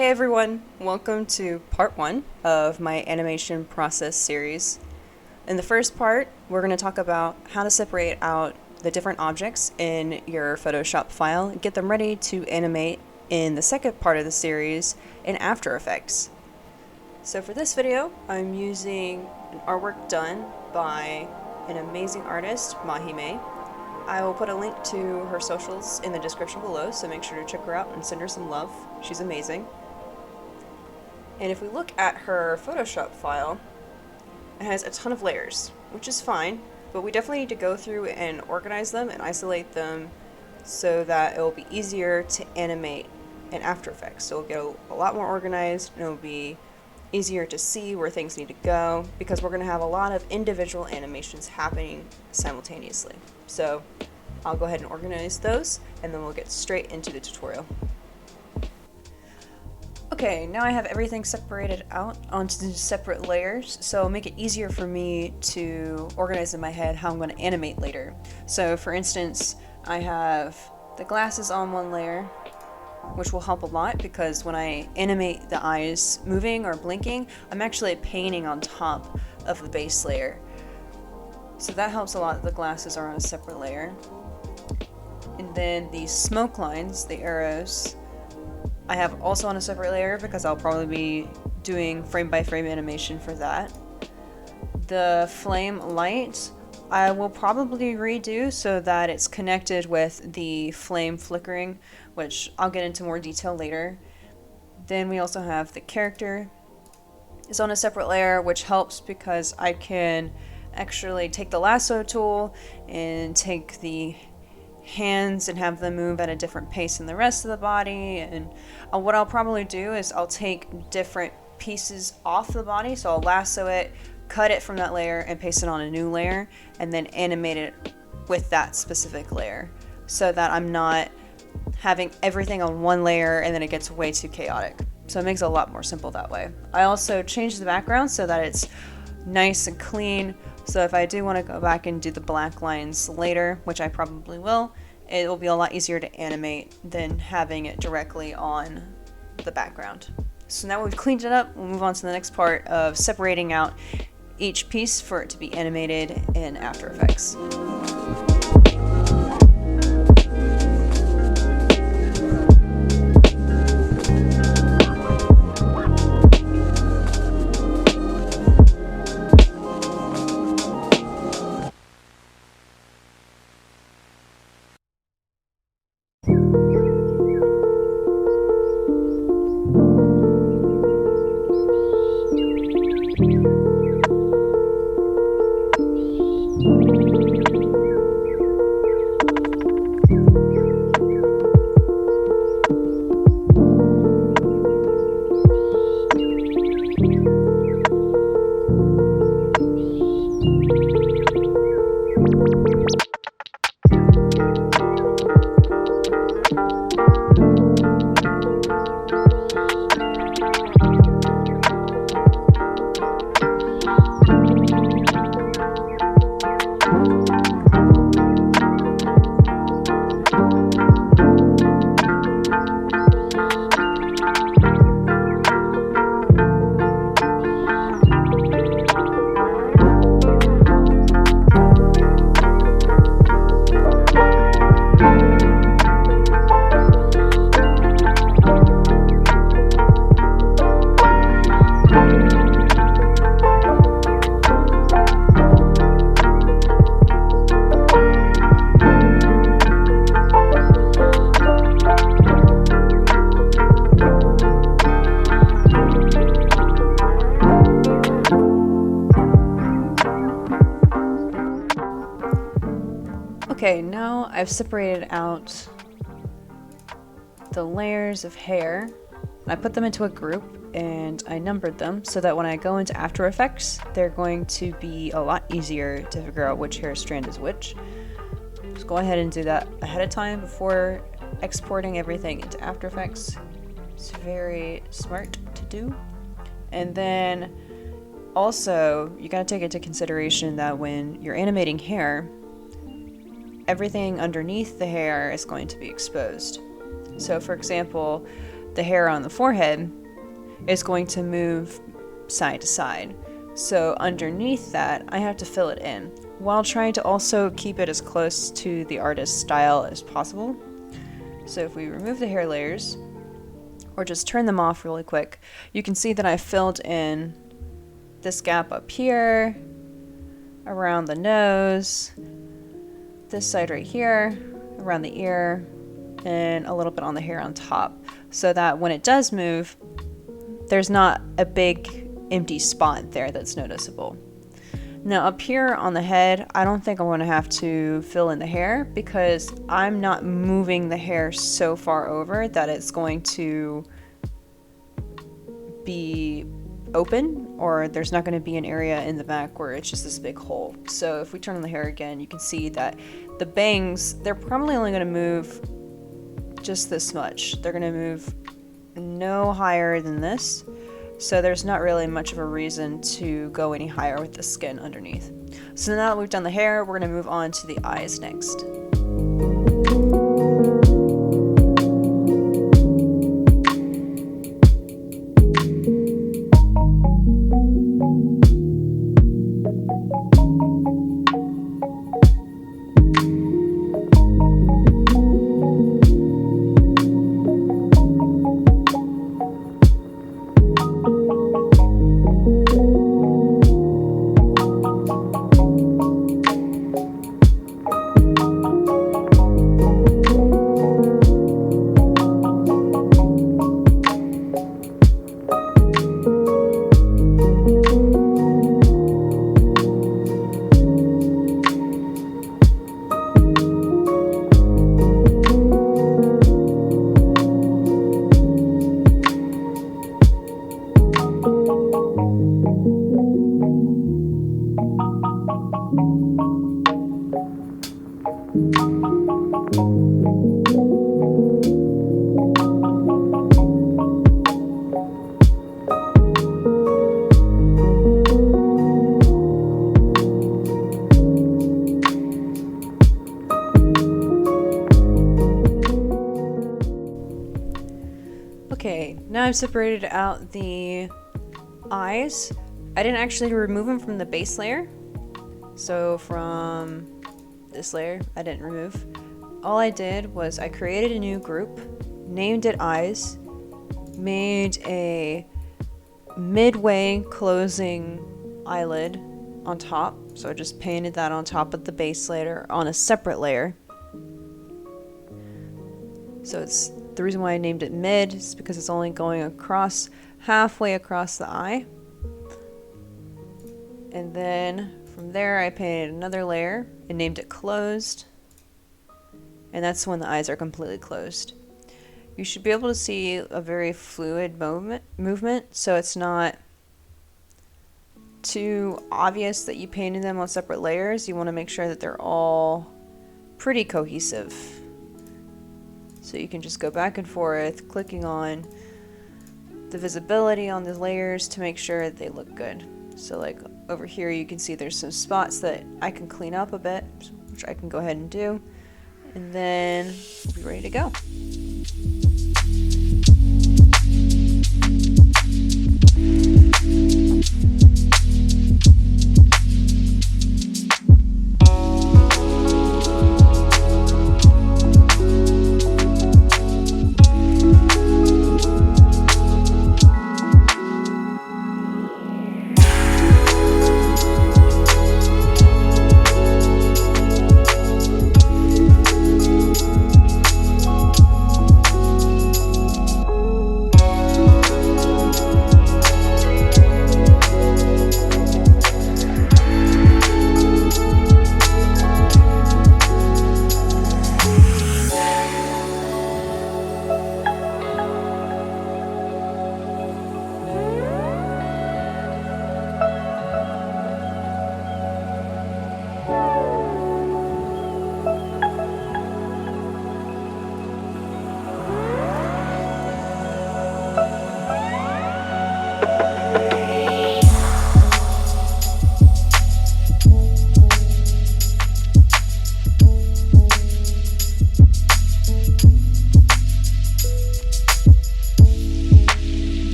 Hey everyone, welcome to part 1 of my animation process series. In the first part, we're going to talk about how to separate out the different objects in your Photoshop file and get them ready to animate in the second part of the series in After Effects. So for this video, I'm using an artwork done by an amazing artist, Mahime. I will put a link to her socials in the description below, so make sure to check her out and send her some love. She's amazing. And if we look at her Photoshop file, it has a ton of layers, which is fine, but we definitely need to go through and organize them and isolate them so that it will be easier to animate in After Effects. So it'll get a lot more organized, and it'll be easier to see where things need to go, because we're going to have a lot of individual animations happening simultaneously. So I'll go ahead and organize those, and then we'll get straight into the tutorial. Okay, now I have everything separated out onto separate layers, so it'll make it easier for me to organize in my head how I'm going to animate later. So for instance, I have the glasses on one layer, which will help a lot because when I animate the eyes moving or blinking, I'm actually painting on top of the base layer. So that helps a lot that the glasses are on a separate layer. And then the smoke lines, the arrows, I have also on a separate layer because I'll probably be doing frame by frame animation for that. The flame light I will probably redo so that it's connected with the flame flickering, which I'll get into more detail later. Then we also have the character is on a separate layer, which helps because I can actually take the lasso tool and take the hands and have them move at a different pace than the rest of the body. And what I'll probably do is I'll take different pieces off the body, so I'll lasso it, cut it from that layer and paste it on a new layer, and then animate it with that specific layer so that I'm not having everything on one layer and then it gets way too chaotic. So it makes it a lot more simple that way. I also changed the background so that it's nice and clean, so if I do want to go back and do the black lines later, which I probably will, it will be a lot easier to animate than having it directly on the background. So now we've cleaned it up, we'll move on to the next part of separating out each piece for it to be animated in After Effects. Okay, now I've separated out the layers of hair. I put them into a group and I numbered them so that when I go into After Effects, they're going to be a lot easier to figure out which hair strand is which. Just go ahead and do that ahead of time before exporting everything into After Effects. It's very smart to do. And then also, you gotta take into consideration that when you're animating hair, everything underneath the hair is going to be exposed. So for example, the hair on the forehead is going to move side to side. So underneath that, I have to fill it in while trying to also keep it as close to the artist's style as possible. So if we remove the hair layers, or just turn them off really quick, you can see that I filled in this gap up here, around the nose, this side right here, around the ear, and a little bit on the hair on top, so that when it does move, there's not a big empty spot there that's noticeable. Now up here on the head, I don't think I'm going to have to fill in the hair because I'm not moving the hair so far over that it's going to be open, or there's not going to be an area in the back where it's just this big hole. So if we turn on the hair again, you can see that the bangs, they're probably only going to move just this much. They're going to move no higher than this. So there's not really much of a reason to go any higher with the skin underneath. So now that we've done the hair, we're going to move on to the eyes next. Okay, now I've separated out the eyes. I didn't actually remove them from the base layer. So from this layer, I didn't remove. All I did was I created a new group, named it eyes, made a midway closing eyelid on top. So I just painted that on top of the base layer on a separate layer. So it's the reason why I named it mid is because it's only going across, halfway across the eye. And then from there I painted another layer and named it closed. And that's when the eyes are completely closed. You should be able to see a very fluid movement, so it's not too obvious that you painted them on separate layers. You want to make sure that they're all pretty cohesive. So you can just go back and forth, clicking on the visibility on the layers to make sure that they look good. So like over here you can see there's some spots that I can clean up a bit, which I can go ahead and do. And then we'll be ready to go.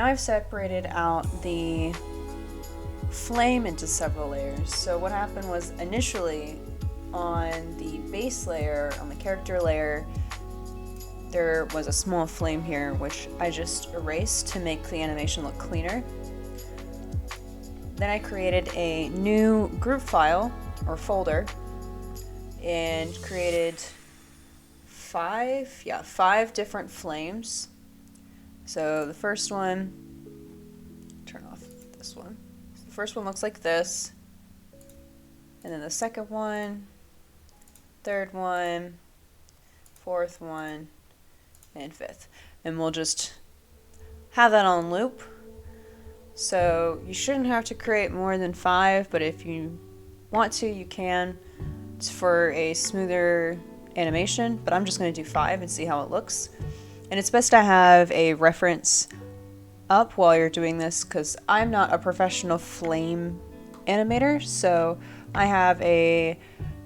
I've separated out the flame into several layers. So what happened was initially on the base layer, on the character layer, there was a small flame here which I just erased to make the animation look cleaner. Then I created a new group file or folder and created five different flames. So the first one, turn off this one. The first one looks like this, and then the second one, third one, fourth one, and fifth. And we'll just have that on loop. So you shouldn't have to create more than 5, but if you want to, you can. It's for a smoother animation, but I'm just going to do 5 and see how it looks. And it's best to have a reference up while you're doing this, because I'm not a professional flame animator, so I have a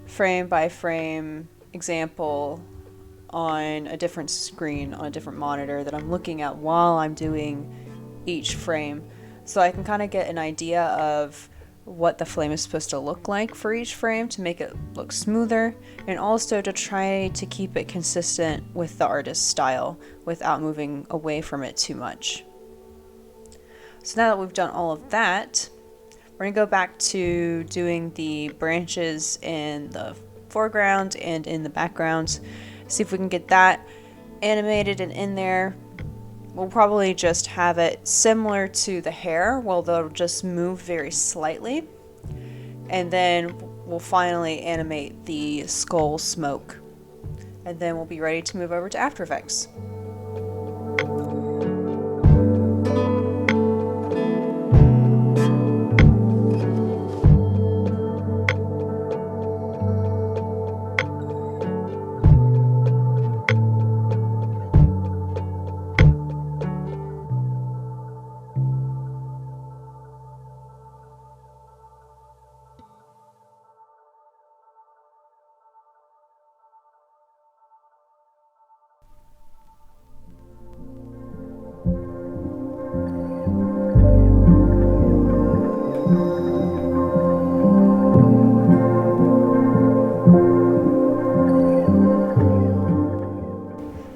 frame by frame example on a different screen, on a different monitor that I'm looking at while I'm doing each frame. So I can kind of get an idea of what the flame is supposed to look like for each frame to make it look smoother, and also to try to keep it consistent with the artist's style without moving away from it too much. So now that we've done all of that, we're going to go back to doing the branches in the foreground and in the background, see if we can get that animated and in there. We'll probably just have it similar to the hair, well, they'll just move very slightly. And then we'll finally animate the skull smoke. And then we'll be ready to move over to After Effects.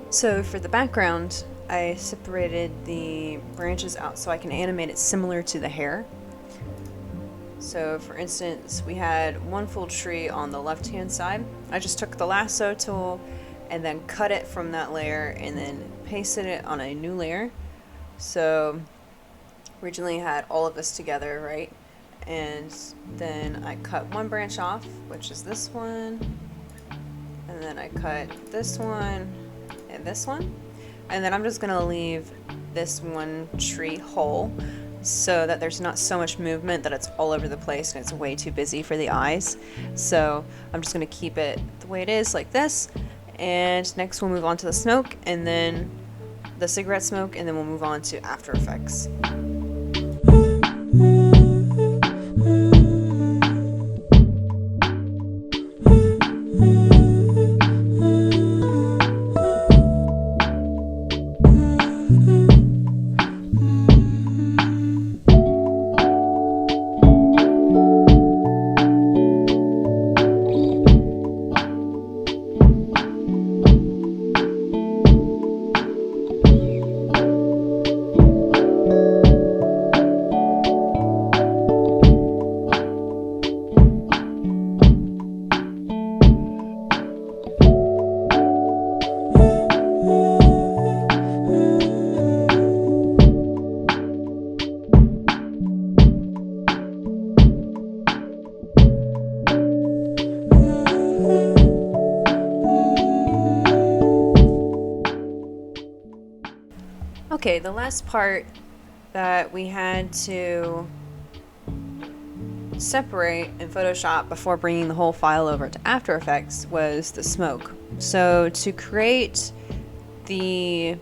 So for the background, I separated the branches out so I can animate it similar to the hair. So for instance, we had one full tree on the left hand side. I just took the lasso tool and then cut it from that layer and then pasted it on a new layer. So originally had all of this together, right? And then I cut one branch off, which is this one, and then I cut this one and this one, and then I'm just gonna leave this one tree whole so that there's not so much movement that it's all over the place and it's way too busy for the eyes. So I'm just gonna keep it the way it is, like this. And next we'll move on to the smoke, and then the cigarette smoke, and then we'll move on to After Effects. Okay, the last part that we had to separate in Photoshop before bringing the whole file over to After Effects was the smoke. So to create the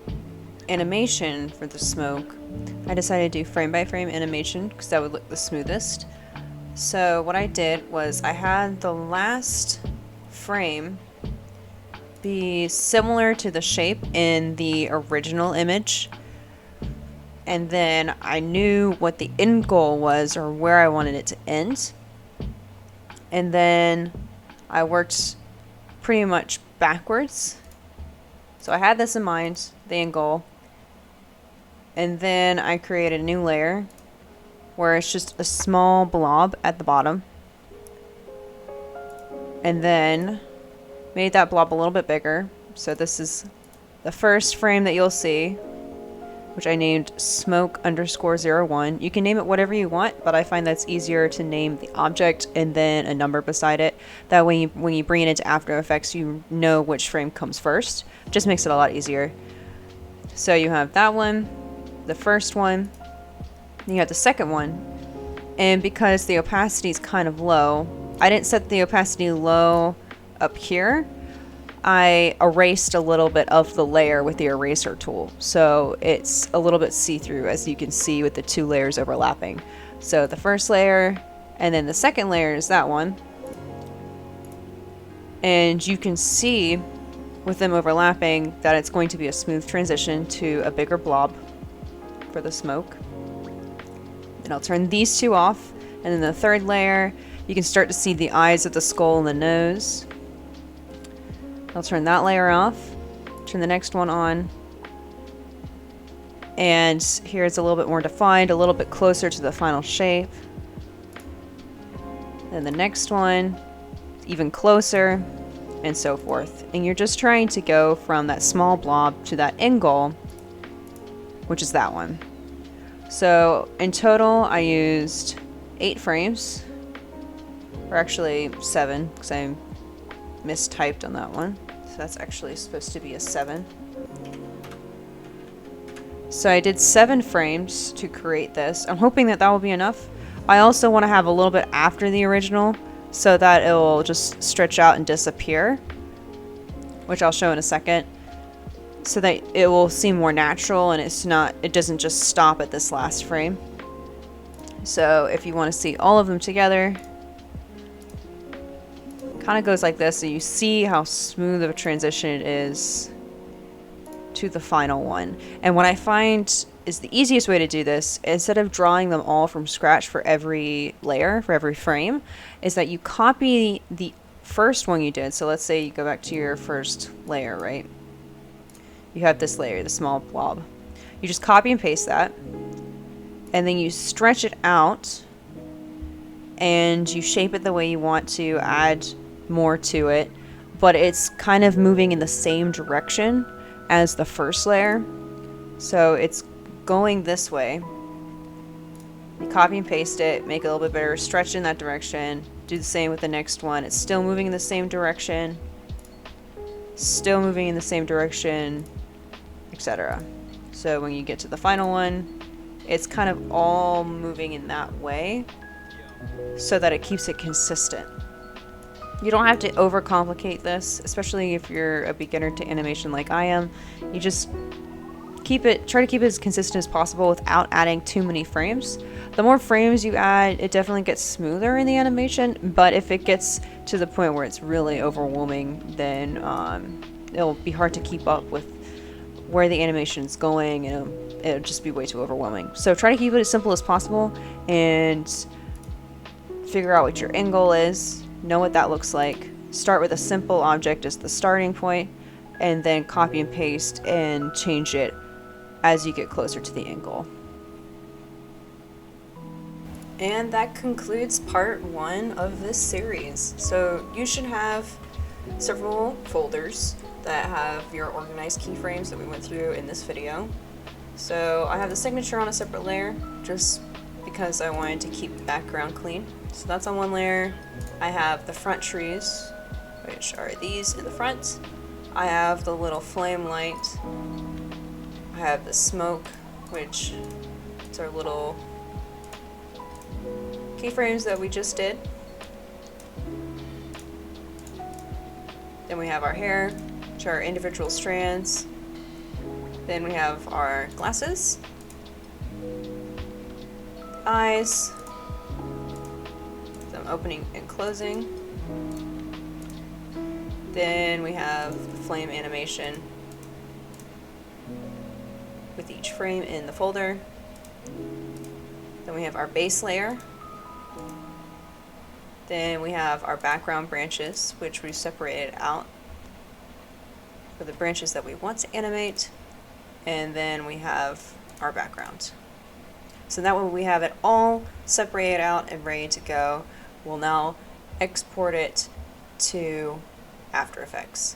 animation for the smoke, I decided to do frame by frame animation because that would look the smoothest. So what I did was I had the last frame be similar to the shape in the original image, and then I knew what the end goal was or where I wanted it to end. And then I worked pretty much backwards. So I had this in mind, the end goal. And then I created a new layer where it's just a small blob at the bottom. And then made that blob a little bit bigger. So this is the first frame that you'll see, which I named smoke_01. You can name it whatever you want, but I find that's easier to name the object and then a number beside it. That way when you bring it into After Effects, you know which frame comes first. Just makes it a lot easier. So you have that one, the first one, then you have the second one. And because the opacity is kind of low, I didn't set the opacity low up here. I erased a little bit of the layer with the eraser tool. So it's a little bit see-through, as you can see with the two layers overlapping. So the first layer and then the second layer is that one. And you can see with them overlapping that it's going to be a smooth transition to a bigger blob for the smoke. And I'll turn these two off. And then the third layer, you can start to see the eyes of the skull and the nose. I'll turn that layer off, turn the next one on, and here it's a little bit more defined, a little bit closer to the final shape. Then the next one, even closer, and so forth. And you're just trying to go from that small blob to that end goal, which is that one. So in total, I used 8 frames, or actually 7, because I mistyped on that one. So that's actually supposed to be a 7. So I did 7 frames to create this. I'm hoping that that will be enough. I also want to have a little bit after the original so that it will just stretch out and disappear, which I'll show in a second, so that it will seem more natural and it doesn't just stop at this last frame. So if you want to see all of them together, kind of goes like this, so you see how smooth of a transition it is to the final one. And what I find is the easiest way to do this, instead of drawing them all from scratch for every layer, for every frame, is that you copy the first one you did. So let's say you go back to your first layer, right? You have this layer, the small blob. You just copy and paste that, and then you stretch it out and you shape it the way you want to, add more to it, but it's kind of moving in the same direction as the first layer. So it's going this way. You copy and paste it, make it a little bit better, stretch in that direction, do the same with the next one. It's still moving in the same direction, still moving in the same direction, etc. So when you get to the final one, it's kind of all moving in that way so that it keeps it consistent. You don't have to overcomplicate this, especially if you're a beginner to animation like I am. You just try to keep it as consistent as possible without adding too many frames. The more frames you add, it definitely gets smoother in the animation, but if it gets to the point where it's really overwhelming, then it'll be hard to keep up with where the animation's going, and it'll just be way too overwhelming. So try to keep it as simple as possible and figure out what your end goal is. Know what that looks like. Start with a simple object as the starting point, and then copy and paste and change it as you get closer to the end goal. And that concludes part 1 of this series. So you should have several folders that have your organized keyframes that we went through in this video. So I have the signature on a separate layer just because I wanted to keep the background clean. So that's on one layer. I have the front trees, which are these in the front. I have the little flame light. I have the smoke, which is our little keyframes that we just did. Then we have our hair, which are individual strands. Then we have our glasses, eyes, some opening and closing. Then we have the flame animation with each frame in the folder. Then we have our base layer. Then we have our background branches, which we separated out for the branches that we want to animate. And then we have our background. So that way we have it all separated out and ready to go. We'll now export it to After Effects.